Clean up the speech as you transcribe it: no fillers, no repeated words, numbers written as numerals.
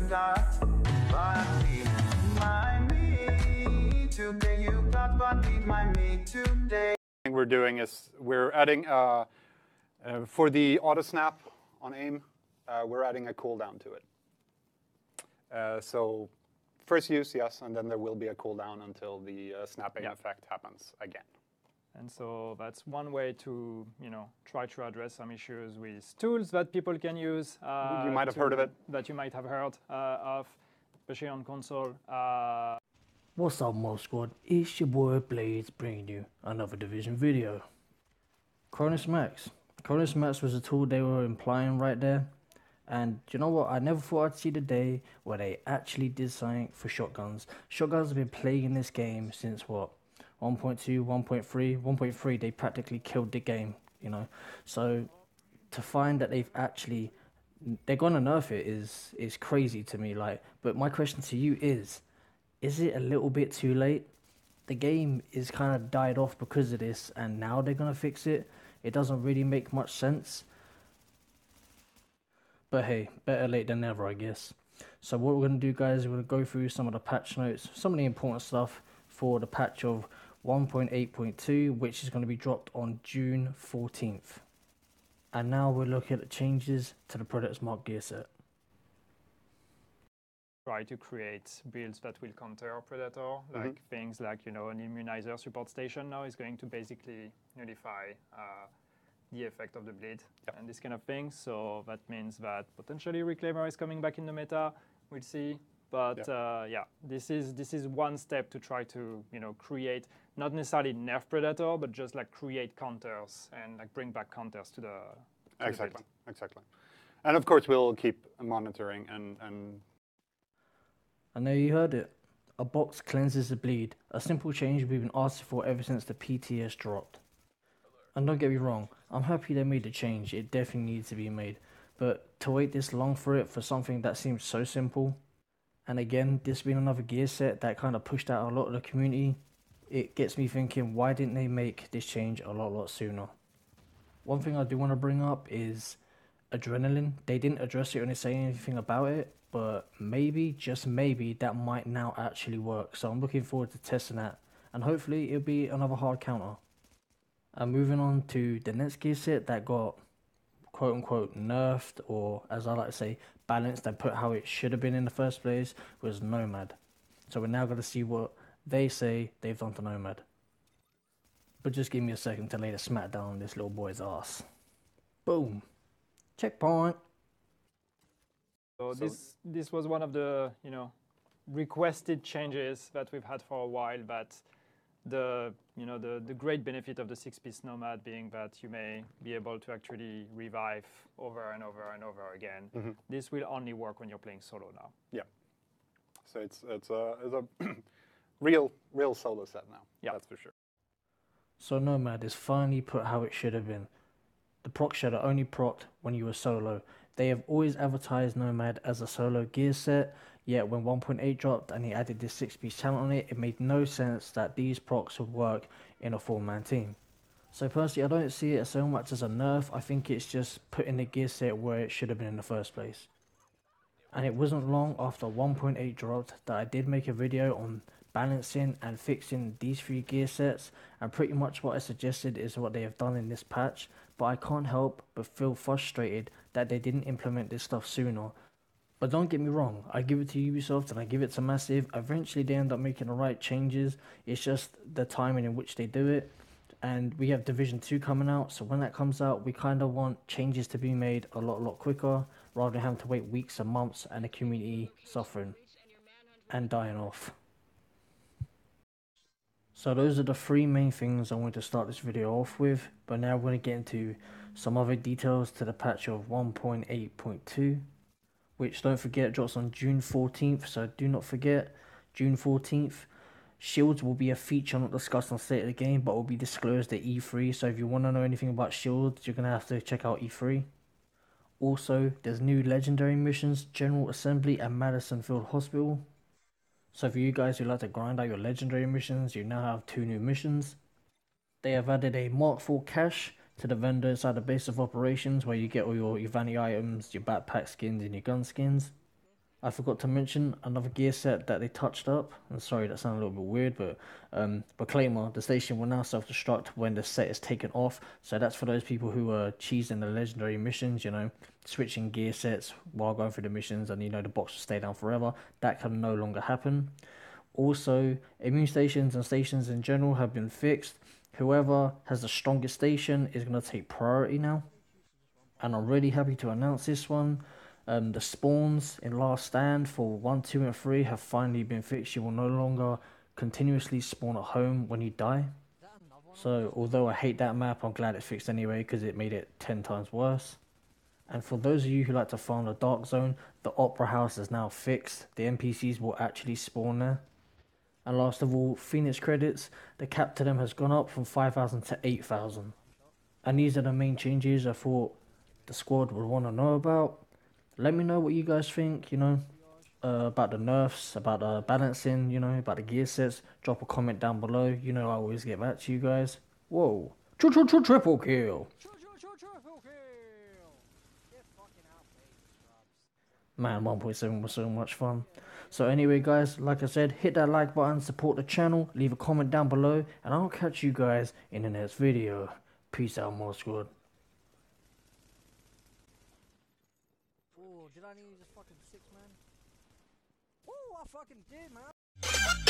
got what need my me today. You got what need my me today. Thing we're doing is we're adding for the auto snap on aim, we're adding a cooldown to it. So first use, yes, and then there will be a cooldown until the snapping effect happens again. And so that's one way to, try to address some issues with tools that people can use. You might have heard of it. That you might have heard of, especially on console. What's up, Mob Squad? It's your boy Blades bringing you another Division video. Cronusmax. Cronusmax was a tool they were implying right there. And you know what? I never thought I'd see the day where they actually did something for shotguns. Shotguns have been plaguing this game since what? 1.2, 1.3, 1.3, they practically killed the game, So to find that they're gonna nerf it is crazy to me. But my question to you is it a little bit too late? The game is kind of died off because of this, and now they're gonna fix it. It doesn't really make much sense. But hey, better late than never, I guess. So what we're gonna do, guys, we're gonna go through some of the patch notes, some of the important stuff for the patch of 1.8.2, which is going to be dropped on June 14th. And now we're looking at the changes to the Predator's Mark gear set. Try to create builds that will counter Predator, like things like, an immunizer support station now is going to basically nullify the effect of the bleed and this kind of thing. So that means that potentially Reclaimer is coming back in the meta. We'll see. But this is one step to try to create not necessarily nerf Predator, but just create counters and bring back counters to the exactly. And of course we'll keep monitoring and. I know you heard it. A box cleanses the bleed. A simple change we've been asking for ever since the PTS dropped. And don't get me wrong, I'm happy they made the change. It definitely needs to be made. But to wait this long for it for something that seems so simple. And again, this being another gear set that kind of pushed out a lot of the community, it gets me thinking, why didn't they make this change a lot sooner? One thing I do want to bring up is adrenaline. They didn't address it or say anything about it, but maybe, just maybe, that might now actually work. So I'm looking forward to testing that, and hopefully it'll be another hard counter. And moving on to the next gear set that got quote-unquote nerfed, or as I like to say, balanced and put how it should have been in the first place, was NOMAD. So we're now going to see what they say they've done to NOMAD. But just give me a second to lay the smackdown on this little boy's ass. Boom. Checkpoint. So this was one of the requested changes that we've had for a while, but the great benefit of the 6-piece NOMAD being that you may be able to actually revive over and over and over again. This will only work when you're playing solo now. Yeah. So it's a real solo set now. Yeah, that's for sure. So NOMAD is finally put how it should have been. The proc shader only procced when you were solo. They have always advertised NOMAD as a solo gear set, yet when 1.8 dropped and he added this 6-piece talent on it, it made no sense that these procs would work in a 4-man team. So personally, I don't see it so much as a nerf. I think it's just putting the gear set where it should have been in the first place. And it wasn't long after 1.8 dropped that I did make a video on balancing and fixing these 3 gear sets, and pretty much what I suggested is what they have done in this patch, but I can't help but feel frustrated that they didn't implement this stuff sooner. But don't get me wrong, I give it to Ubisoft and I give it to Massive. Eventually they end up making the right changes. It's just the timing in which they do it. And we have Division 2 coming out, so when that comes out, we kind of want changes to be made a lot quicker, rather than having to wait weeks and months and the community suffering and dying off. So those are the 3 main things I want to start this video off with, but now we're going to get into some other details to the patch of 1.8.2, which, don't forget, drops on June 14th, so do not forget, June 14th. Shields will be a feature not discussed on State of the Game, but will be disclosed at E3, so if you want to know anything about Shields, you're going to have to check out E3. Also, there's new legendary missions, General Assembly and Madison Field Hospital. So for you guys who like to grind out your legendary missions, you now have 2 new missions. They have added a Mark IV cache to the vendor inside the base of operations, where you get all your vanity items, your backpack skins and your gun skins. I forgot to mention another gear set that they touched up. And sorry, that sounded a little bit weird, but Claymore, the station will now self-destruct when the set is taken off. So that's for those people who are cheesing the legendary missions, you know, switching gear sets while going through the missions, and you know the box will stay down forever. That can no longer happen. Also, immune stations and stations in general have been fixed. Whoever has the strongest station is going to take priority now. And I'm really happy to announce this one. The spawns in Last Stand for 1, 2, and 3 have finally been fixed. You will no longer continuously spawn at home when you die. So, although I hate that map, I'm glad it's fixed anyway because it made it 10 times worse. And for those of you who like to farm the Dark Zone, the Opera House is now fixed. The NPCs will actually spawn there. And last of all, Phoenix credits, the cap to them has gone up from 5,000 to 8,000. And these are the main changes I thought the squad would want to know about. Let me know what you guys think, you know, about the nerfs, about the balancing, you know, about the gear sets. Drop a comment down below. You know I always get back to you guys. Whoa. Triple kill. Man, 1.7 was so much fun. So anyway, guys, like I said, hit that like button, support the channel, leave a comment down below, and I'll catch you guys in the next video. Peace out, more squad. Did I need just fucking 6 man? Woo, I fucking did, man.